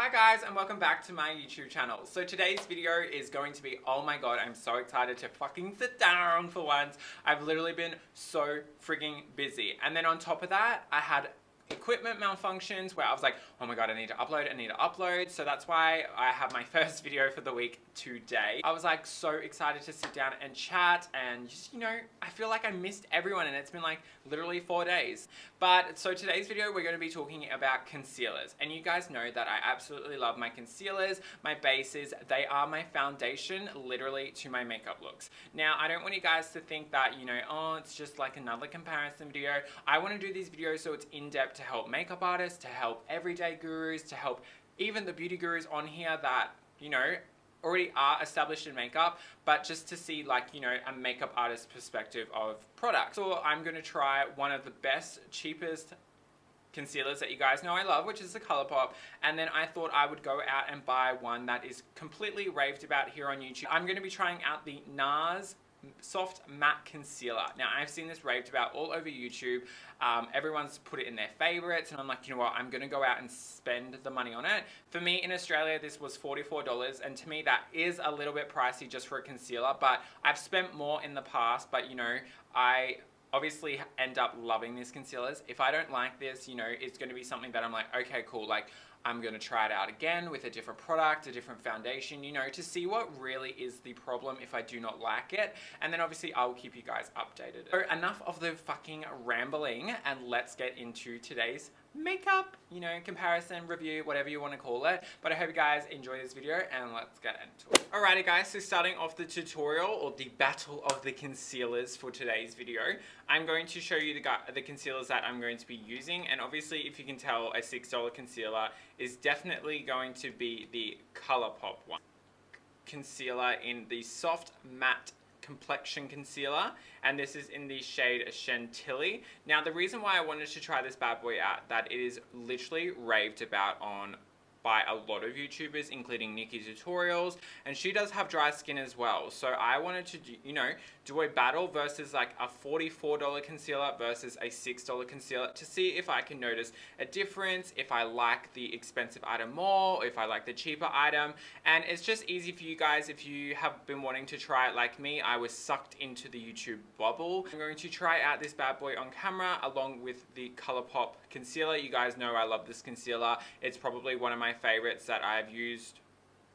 Hi guys and welcome back to my YouTube channel. So today's video is going to be, oh my god, I'm so excited to fucking sit down for once. I've literally been so frigging busy. And then on top of that, I had equipment malfunctions where I was like, oh my god, I need to upload. So that's why I have my first video for the week today. I was like so excited to sit down and chat and just, I feel like I missed everyone and it's been like literally 4 days. But so today's video, we're going to be talking about concealers. And you guys know that I absolutely love my concealers, my bases. They are my foundation literally to my makeup looks. Now, I don't want you guys to think that, oh, it's just like another comparison video. I want to do these videos so it's in-depth to help makeup artists, to help everyday gurus, to help even the beauty gurus on here that, already are established in makeup, but just to see like, a makeup artist perspective of products. So I'm going to try one of the best, cheapest concealers that you guys know I love, which is the ColourPop, and then I thought I would go out and buy one that is completely raved about here on YouTube. I'm going to be trying out the Nars Soft Matte Concealer. Now, I've seen this raved about all over YouTube. Everyone's put it in their favorites, and I'm like, you know what, I'm gonna go out and spend the money on it. For me, in Australia, this was $44, and to me, that is a little bit pricey just for a concealer, but I've spent more in the past, but I obviously end up loving these concealers. If I don't like this, it's gonna be something that I'm like, okay, cool, like, I'm going to try it out again with a different product, a different foundation, to see what really is the problem if I do not like it. And then obviously I'll keep you guys updated. So enough of the fucking rambling and let's get into today's makeup, comparison, review, whatever you want to call it. But I hope you guys enjoy this video and let's get into it. Alrighty guys, so starting off the tutorial or the battle of the concealers for today's video, I'm going to show you the concealers that I'm going to be using. And obviously, if you can tell, a $6 concealer is definitely going to be the ColourPop one. Concealer in the Soft Matte Complexion Concealer, and this is in the shade Chantilly. Now, the reason why I wanted to try this bad boy out, that it is literally raved about by a lot of YouTubers, including Nikki Tutorials, and she does have dry skin as well. So I wanted to, do a battle versus like a $44 concealer versus a $6 concealer to see if I can notice a difference, if I like the expensive item more, if I like the cheaper item. And it's just easy for you guys if you have been wanting to try it like me. I was sucked into the YouTube bubble. I'm going to try out this bad boy on camera along with the ColourPop concealer. You guys know I love this concealer. It's probably one of my favorites that I've used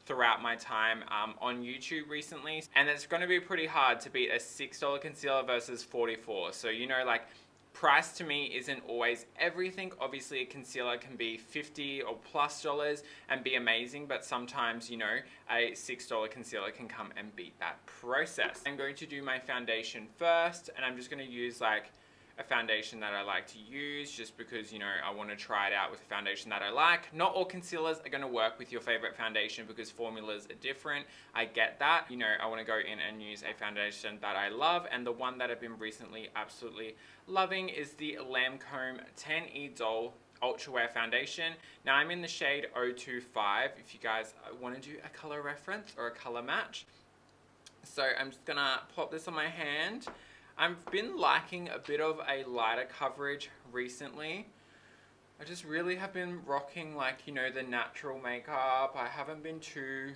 throughout my time on YouTube recently, and it's going to be pretty hard to beat a $6 concealer versus $44. So like, price to me isn't always everything. Obviously a concealer can be $50 or plus and be amazing, but sometimes a $6 concealer can come and beat that process. I'm going to do my foundation first, and I'm just going to use like a foundation that I like to use just because, I want to try it out with a foundation that I like. Not all concealers are going to work with your favorite foundation because formulas are different. I get that. I want to go in and use a foundation that I love, and the one that I've been recently absolutely loving is the Lancome 10E Doll Ultra Wear Foundation. Now, I'm in the shade 025 if you guys want to do a color reference or a color match. So I'm just going to pop this on my hand. I've been liking a bit of a lighter coverage recently. I just really have been rocking like, the natural makeup. I haven't been too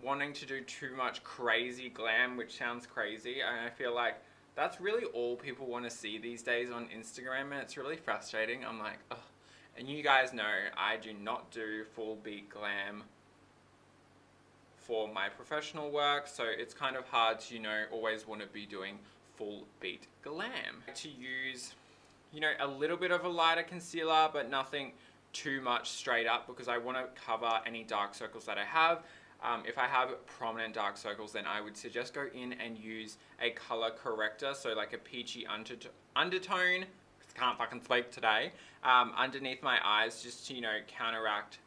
wanting to do too much crazy glam, which sounds crazy. And I feel like that's really all people want to see these days on Instagram, and it's really frustrating. I'm like, ugh. And you guys know I do not do full beat glam for my professional work, so it's kind of hard to, always want to be doing full beat glam. To use, a little bit of a lighter concealer, but nothing too much straight up because I want to cover any dark circles that I have. If I have prominent dark circles, then I would suggest go in and use a color corrector, so like a peachy undertone, can't fucking speak today, underneath my eyes just to, counteract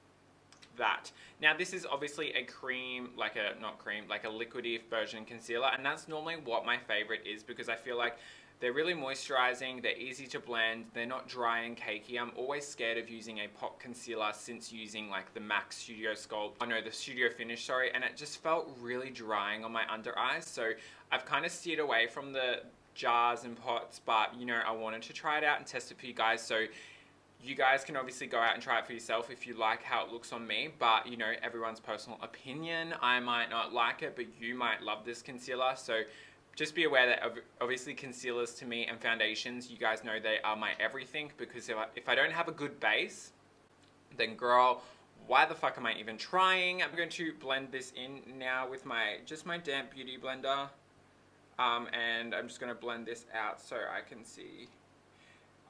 that. Now, this is obviously a cream, like a liquidy version concealer, and that's normally what my favorite is because I feel like they're really moisturizing, they're easy to blend, they're not dry and cakey. I'm always scared of using a pot concealer since using like the MAC Studio Sculpt, the Studio Finish, sorry, and it just felt really drying on my under eyes. So I've kind of steered away from the jars and pots, but I wanted to try it out and test it for you guys. So You guys can obviously go out and try it for yourself if you like how it looks on me, but you know, everyone's personal opinion. I might not like it, but you might love this concealer. So just be aware that obviously concealers to me and foundations, you guys know they are my everything, because if I don't have a good base, then girl, why the fuck am I even trying? I'm going to blend this in now with my damp beauty blender. And I'm just going to blend this out so I can see.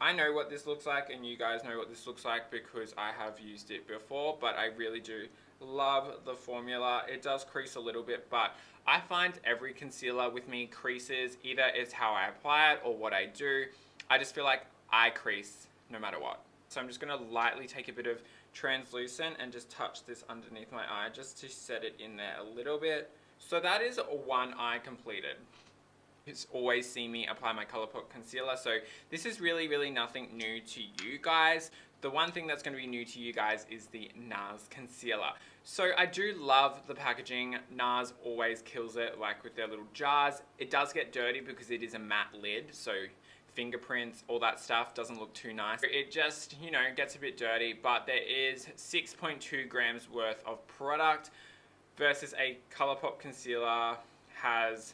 I know what this looks like, and you guys know what this looks like because I have used it before, but I really do love the formula. It does crease a little bit, but I find every concealer with me creases. Either it's how I apply it or what I do. I just feel like I crease no matter what. So I'm just going to lightly take a bit of translucent and just touch this underneath my eye just to set it in there a little bit. So that is one eye completed. It's always seen me apply my ColourPop concealer, so this is really nothing new to you guys. The one thing that's going to be new to you guys is the Nars concealer. So I do love the packaging. Nars always kills it, like with their little jars. It does get dirty because it is a matte lid, so fingerprints, all that stuff doesn't look too nice. It just, you know, gets a bit dirty, but there is 6.2 grams worth of product versus a ColourPop concealer has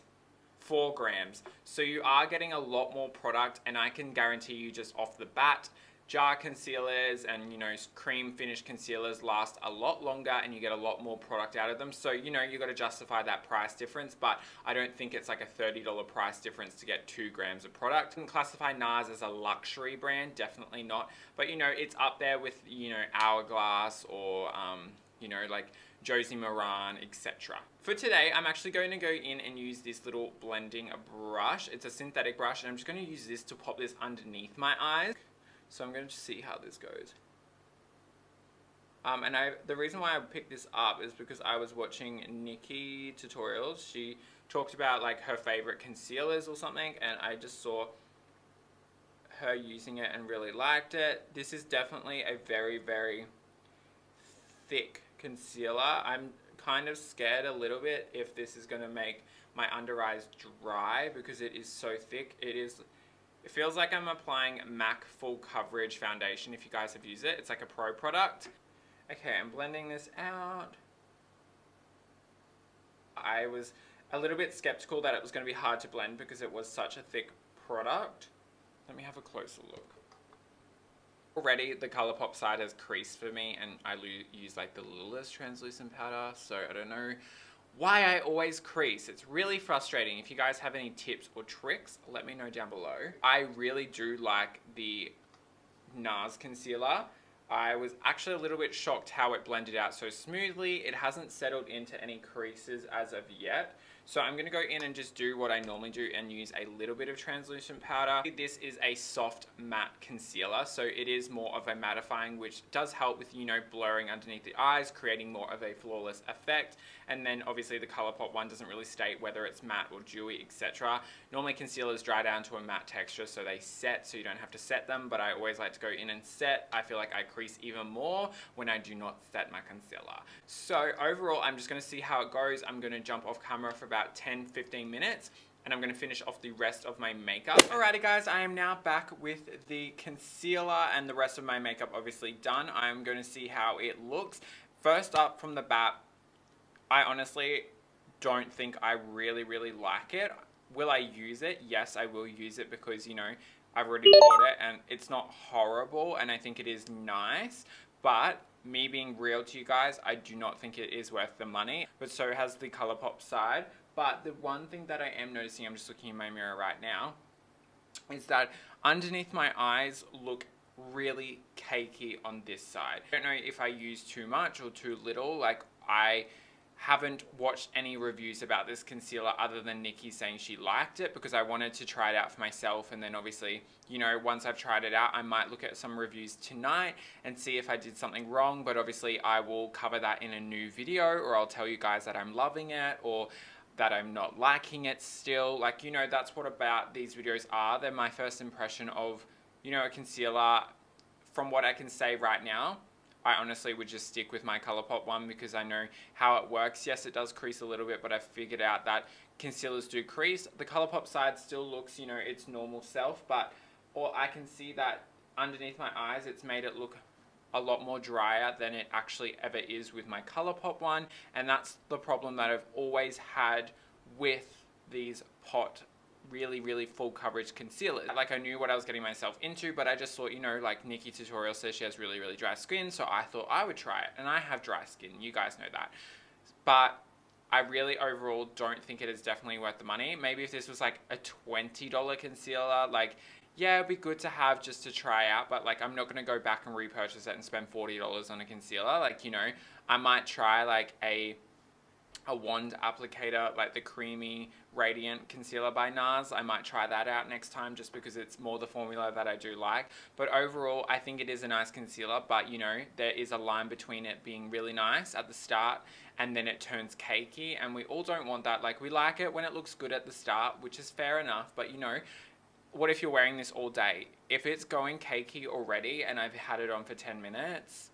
4 grams. So you are getting a lot more product, and I can guarantee you just off the bat, jar concealers and, you know, cream finish concealers last a lot longer and you get a lot more product out of them. So, you know, you got to justify that price difference, but I don't think it's like a $30 price difference to get 2 grams of product. I can classify Nars as a luxury brand, definitely not, but you know, it's up there with, you know, Hourglass or, you know, like Josie Moran, etc. For today, I'm actually going to go in and use this little blending brush. It's a synthetic brush, and I'm just going to use this to pop this underneath my eyes. So I'm going to see how this goes. And the reason why I picked this up is because I was watching Nikki tutorials. She talked about like her favorite concealers or something, and I just saw her using it and really liked it. This is definitely a very thick concealer. I'm kind of scared a little bit if this is going to make my under eyes dry because it is so thick. It feels like I'm applying MAC full coverage foundation. If you guys have used it, it's like a pro product. Okay, I'm blending this out. I was a little bit skeptical that it was going to be hard to blend because it was such a thick product. Let me have a closer look. Already the ColourPop side has creased for me, and I use like the littlest translucent powder, so I don't know why I always crease. It's really frustrating. If you guys have any tips or tricks, let me know down below. I really do like the Nars concealer. I was actually a little bit shocked how it blended out so smoothly. It hasn't settled into any creases as of yet. So I'm going to go in and just do what I normally do and use a little bit of translucent powder. This is a soft matte concealer, so it is more of a mattifying, which does help with, you know, blurring underneath the eyes, creating more of a flawless effect. And then obviously the ColourPop one doesn't really state whether it's matte or dewy, etc. Normally concealers dry down to a matte texture, so they set, so you don't have to set them, but I always like to go in and set. I feel like I crease even more when I do not set my concealer. So overall, I'm just going to see how it goes. I'm going to jump off camera for about 10-15 minutes, and I'm going to finish off the rest of my makeup. Alrighty guys, I am now back with the concealer and the rest of my makeup obviously done. I'm going to see how it looks. First up from the bat, I honestly don't think I really like it. Will I use it? Yes, I will use it because, you know, I've already bought it and it's not horrible and I think it is nice, but me being real to you guys, I do not think it is worth the money, but so has the ColourPop side. But the one thing that I am noticing, I'm just looking in my mirror right now, is that underneath my eyes look really cakey on this side. I don't know if I use too much or too little. Like, I haven't watched any reviews about this concealer other than Nikki saying she liked it, because I wanted to try it out for myself, and then obviously, you know, once I've tried it out, I might look at some reviews tonight and see if I did something wrong. But obviously I will cover that in a new video, or I'll tell you guys that I'm loving it or that I'm not liking it still. Like, you know, that's what about these videos are. They're my first impression of, you know, a concealer. From what I can say right now, I honestly would just stick with my ColourPop one because I know how it works. Yes, it does crease a little bit, but I've figured out that concealers do crease. The ColourPop side still looks, you know, its normal self, but or I can see that underneath my eyes, it's made it look a lot more drier than it actually ever is with my ColourPop one. And that's the problem that I've always had with these pot really full coverage concealers. Like, I knew what I was getting myself into, but I just thought, you know, like Nikki Tutorial says she has really dry skin, so I thought I would try it. And I have dry skin, you guys know that. But I really overall don't think it is definitely worth the money. Maybe if this was like a $20 concealer, like, yeah, it'd be good to have just to try out, but like, I'm not going to go back and repurchase it and spend $40 on a concealer. Like, you know, I might try like a wand applicator, like the creamy radiant concealer by Nars. I might try that out next time just because it's more the formula that I do like. But overall, I think it is a nice concealer, but you know, there is a line between it being really nice at the start and then it turns cakey, and we all don't want that. Like, we like it when it looks good at the start, which is fair enough, but you know, what if you're wearing this all day? If it's going cakey already and I've had it on for 10 minutes,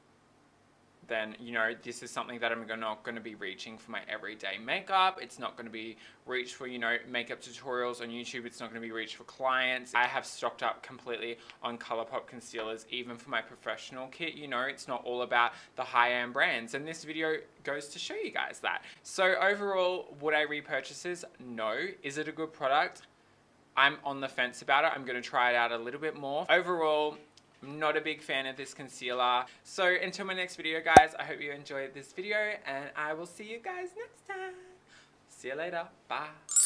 then, you know, this is something that I'm not going to be reaching for my everyday makeup. It's not going to be reached for, you know, makeup tutorials on YouTube. It's not going to be reached for clients. I have stocked up completely on ColourPop concealers, even for my professional kit. You know, it's not all about the high-end brands. And this video goes to show you guys that. So overall, would I repurchase this? No. Is it a good product? I'm on the fence about it. I'm going to try it out a little bit more. Overall, I'm not a big fan of this concealer. So until my next video, guys, I hope you enjoyed this video, and I will see you guys next time. See you later. Bye.